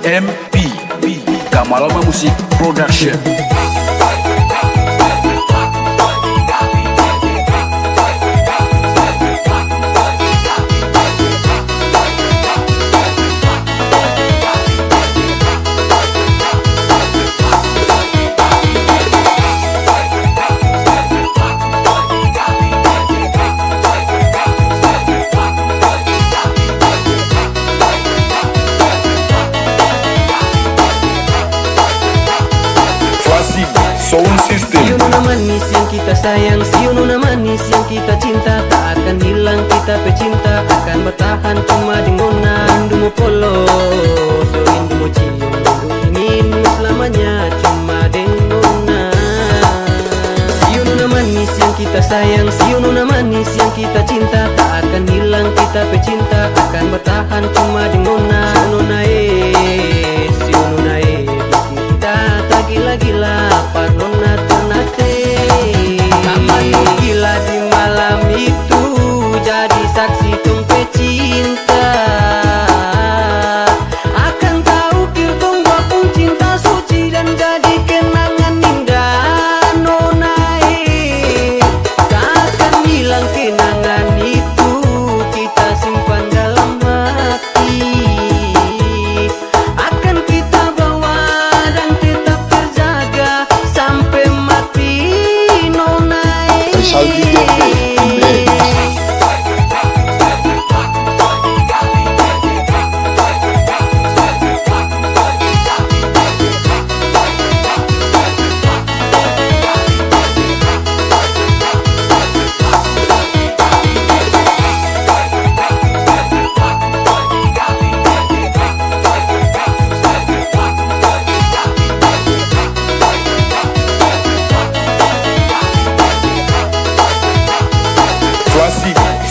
MP Kamalama Musik Production. Sound System. Si Nona manis yang kita sayang, si Nona manis yang kita cinta, tak akan hilang kita pecinta, akan bertahan cuma di Nona. Rindu mo polo, so rindu mo cium, rindu ingin selamanya cuma di Nona. Si Nona manis yang kita sayang, si Nona manis yang kita cinta, tak akan hilang kita pecinta, akan bertahan cuma di Nona. Si Nona si Nona bikin kita tak gila-gila. Nona Ternate Kamu gila di malam itu, jadi saksi tong pecinta. Akan tahu tong dua pun cinta suci dan jadi kenangan indah. Nona tak akan hilang kenangan itu, kita simpan dalam hati. Akan kita bawa dan tetap terjaga sampai mati. Nona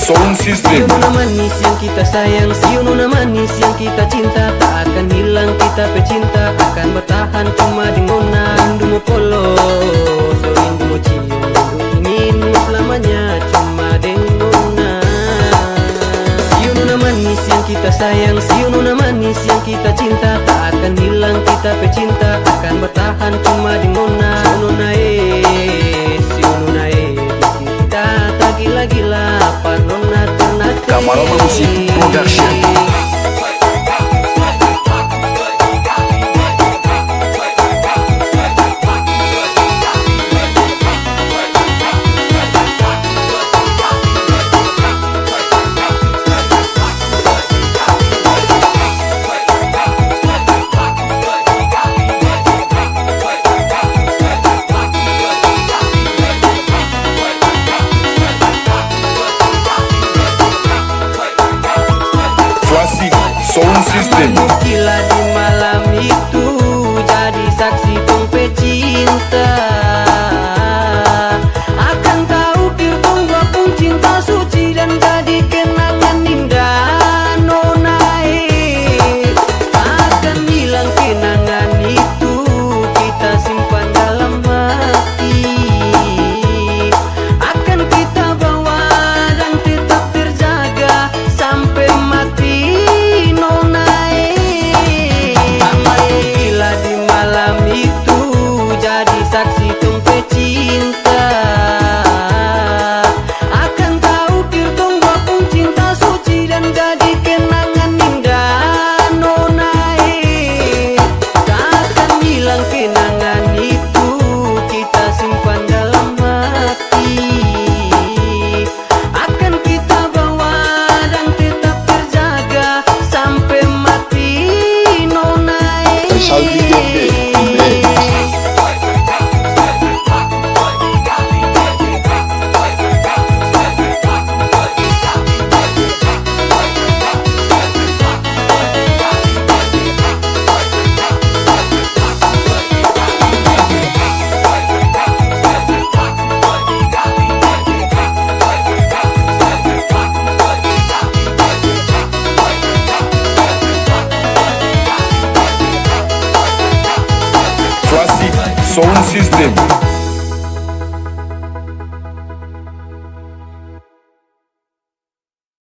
Sound System. Si Nona manis yang kita sayang, si Nona manis yang kita cinta, tak akan hilang kita pecinta, akan bertahan cuma di Nona. Rindu mo polo, so rindu mo cium, rindu ingin selamanya cuma di Nona. Si Nona manis yang kita sayang, si Nona manis yang kita cinta, tak akan hilang kita pecinta, akan bertahan cuma di Nona. Si Nona si Nona bikin kita tak gila-gila. Nona Ternate Kamalama Musik Production. Sound System. Gila di malam itu, jadi saksi tong pecinta. Akan tahu tong dua pun cinta suci dan jadi kenangan indah. Nona akan hilang kenangan itu, kita simpan dalam hati. Akan kita bawa dan tetap terjaga sampai mati. Saksi tong pecinta, akan tahu tong dua pun cinta suci dan jadi kenangan indah. Nona tak akan hilang kenangan itu, kita simpan dalam hati. Akan kita bawa dan tetap terjaga sampai mati. Nona Sound System.